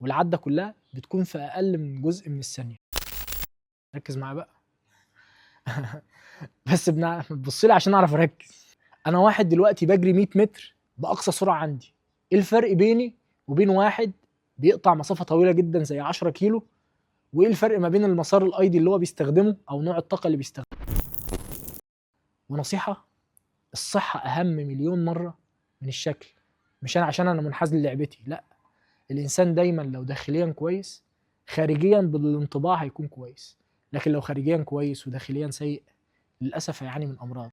والعدة كلها بتكون في أقل من جزء من الثانية. ركز معايا بقى. بس بتبص لي عشان أعرف أركز. أنا واحد دلوقتي بجري 100 متر بأقصى سرعة عندي، إيه الفرق بيني وبين واحد بيقطع مسافة طويلة جدا زي 10 كيلو؟ وإيه الفرق ما بين المسار الأيدي اللي هو بيستخدمه أو نوع الطاقة اللي بيستخدمه؟ ونصيحة: الصحة أهم مليون مرة من الشكل. مش أنا عشان أنا منحاز للعبتي، لأ، الإنسان دايما لو داخليا كويس خارجيا بالانطباع هيكون كويس، لكن لو خارجيا كويس وداخليا سيء للأسف هيعاني من أمراض.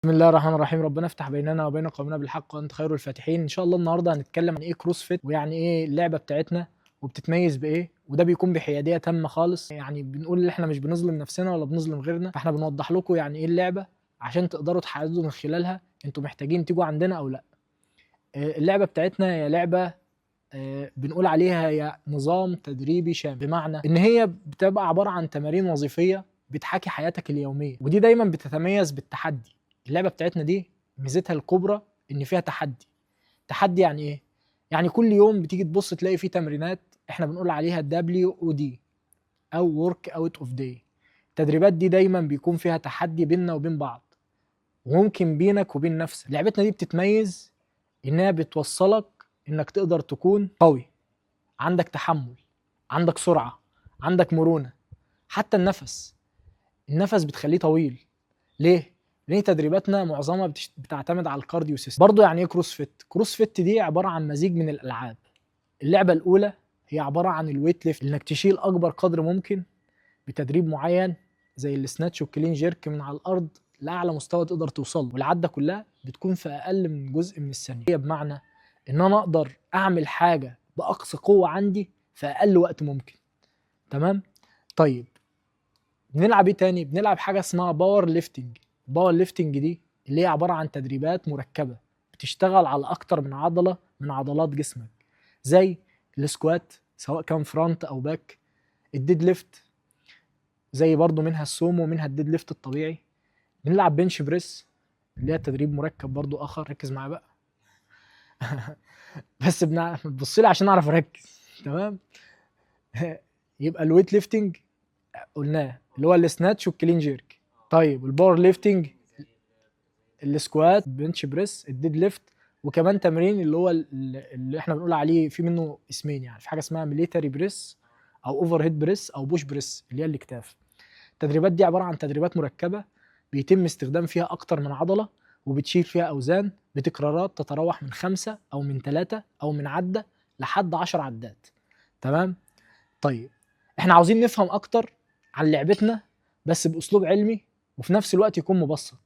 بسم الله الرحمن الرحيم. ربنا افتح بيننا وبين قومنا بالحق وأنت خير الفاتحين. إن شاء الله النهاردة هنتكلم عن إيه كروسفيت، ويعني إيه اللعبة بتاعتنا، وبتتميز بإيه، وده بيكون بحيادية تامة خالص. يعني بنقول إن إحنا مش بنظلم نفسنا ولا بنظلم غيرنا، فإحنا بنوضح لكم يعني إيه اللعبة عشان تقدروا تحددوا من خلالها أنتوا محتاجين تيجوا عندنا أو لأ. اللعبة بتاعتنا هي لعبة بنقول عليها هي نظام تدريبي شامل، بمعنى ان هي بتبقى عباره عن تمارين وظيفيه بتحاكي حياتك اليوميه، ودي دايما بتتميز بالتحدي. اللعبه بتاعتنا دي ميزتها الكبرى ان فيها تحدي. تحدي يعني ايه؟ يعني كل يوم بتيجي تبص تلاقي فيه تمرينات احنا بنقول عليها WOD او ورك اوت اوف داي. التدريبات دي دايما بيكون فيها تحدي بيننا وبين بعض، وممكن بينك وبين نفسك. لعبتنا دي بتتميز انها بتوصلك انك تقدر تكون قوي، عندك تحمل، عندك سرعة، عندك مرونة. حتى النفس بتخليه طويل. ليه؟ لان تدريباتنا معظمها بتعتمد على الكارديو سيستم. برضه يعني ايه كروسفيت؟ كروسفيت دي عبارة عن مزيج من الالعاب. اللعبة الاولى هي عبارة عن الويت ليفت، انك تشيل اكبر قدر ممكن بتدريب معين زي السناتش والكلين جيرك من على الارض لاعلى مستوى تقدر توصل له، والعده كلها بتكون في اقل من جزء من الثانيه. هي بمعنى ان انا اقدر اعمل حاجه باقصى قوه عندي في اقل وقت ممكن. تمام؟ طيب بنلعب ايه تاني؟ بنلعب حاجه اسمها باور ليفتنج. باور ليفتنج دي اللي هي عباره عن تدريبات مركبه بتشتغل على اكتر من عضله من عضلات جسمك، زي السكوات سواء كان فرونت او باك، الديد ليفت، زي برضو منها السومو ومنها الديد ليفت الطبيعي. بنلعب بنش بريس اللي هي تدريب مركب برضو اخر. ركز معايا بقى. بس بتبص لي عشان اعرف اركز. تمام؟ يبقى الويت ليفتنج قلناه اللي هو السناتش والكلين جيرك. طيب الباور ليفتنج السكوات، بنش بريس، الديد ليفت، وكمان تمرين اللي هو اللي احنا بنقول عليه في منه اسمين، يعني في حاجه اسمها ميليتري بريس او اوفر هيد بريس او بوش بريس اللي هي الاكتاف. التدريبات دي عباره عن تدريبات مركبه بيتم استخدام فيها اكتر من عضله، وبتشيل فيها اوزان بتكرارات تتراوح من 5 او من 3 او من عده لحد 10 عدات. تمام؟ طيب احنا عاوزين نفهم اكتر عن لعبتنا بس باسلوب علمي وفي نفس الوقت يكون مبسط،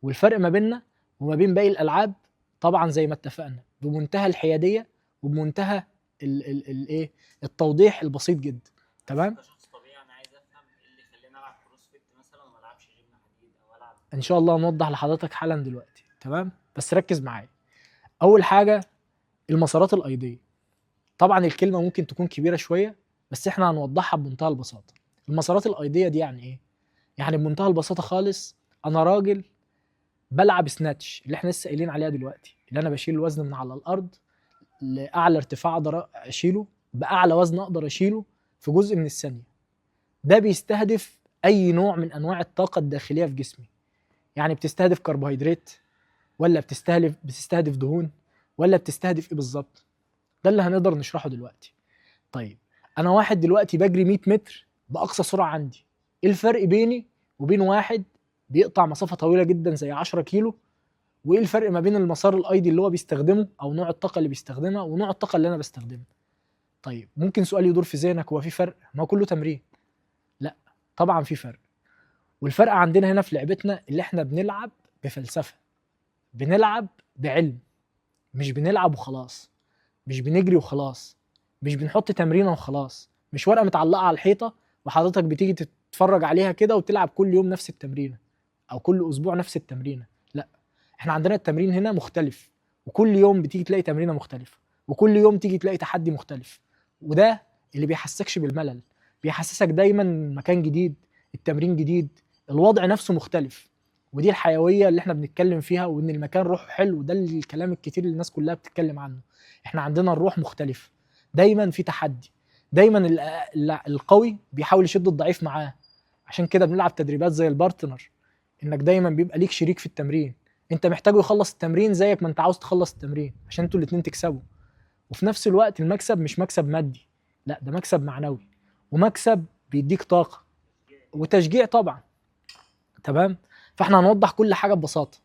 والفرق ما بيننا وما بين باقي الالعاب طبعا زي ما اتفقنا بمنتهى الحياديه وبمنتهى الايه التوضيح البسيط جدا. تمام؟ كشخص طبيعي انا عايز افهم ايه اللي يخليني العب كروسفيت مثلا وما العبش جيم حديد او العب ان شاء الله نوضح لحضرتك حالا دلوقتي. تمام؟ بس ركز معايا. اول حاجه المسارات الايديه. طبعا الكلمه ممكن تكون كبيره شويه بس احنا هنوضحها بمنتهى البساطه. المسارات الايديه دي يعني ايه؟ يعني بمنتهى البساطه خالص انا راجل بلعب سناتش اللي احنا لسه قايلين عليها دلوقتي، اللي انا بشيل الوزن من على الارض لاعلى ارتفاع اقدر اشيله باعلى وزن اقدر اشيله في جزء من الثانيه. ده بيستهدف اي نوع من انواع الطاقه الداخليه في جسمي. يعني بتستهدف كربوهيدرات ولا بتستهدف دهون ولا بتستهدف ايه بالظبط؟ ده اللي هنقدر نشرحه دلوقتي. طيب انا واحد دلوقتي بجري 100 متر باقصى سرعه عندي، ايه الفرق بيني وبين واحد بيقطع مسافه طويله جدا زي 10 كيلو؟ وايه الفرق ما بين المسار الايدي اللي هو بيستخدمه او نوع الطاقه اللي بيستخدمها ونوع الطاقه اللي انا بستخدمها؟ طيب ممكن سؤال يدور في ذهنك: هو في فرق؟ ما هو كله تمرين. لا، طبعا في فرق. والفرق عندنا هنا في لعبتنا اللي احنا بنلعب بفلسفه، بنلعب بعلم، مش بنلعب وخلاص، مش بنجري وخلاص، مش بنحط تمرينه وخلاص، مش ورقه متعلقه على الحيطه وحضرتك بتيجي تتفرج عليها كده وتلعب كل يوم نفس التمرينه او كل اسبوع نفس التمرينه. لا، احنا عندنا التمرين هنا مختلف، وكل يوم بتيجي تلاقي تمرينه مختلفه، وكل يوم تيجي تلاقي تحدي مختلف. وده اللي بيحسسكش بالملل، بيحسسك دايما مكان جديد، التمرين جديد، الوضع نفسه مختلف. ودي الحيويه اللي احنا بنتكلم فيها، وان المكان روحه حلو. ده الكلام الكتير اللي الناس كلها بتتكلم عنه. احنا عندنا الروح مختلفه، دايما في تحدي، دايما القوي بيحاول يشد الضعيف معاه. عشان كده بنلعب تدريبات زي البارتنر، انك دايما بيبقى ليك شريك في التمرين، انت محتاجه يخلص التمرين زيك ما انت عاوز تخلص التمرين عشان انتوا الاتنين تكسبوا. وفي نفس الوقت المكسب مش مكسب مادي، لا ده مكسب معنوي، ومكسب بيديك طاقة وتشجيع طبعا. تمام. فاحنا هنوضح كل حاجة ببساطة.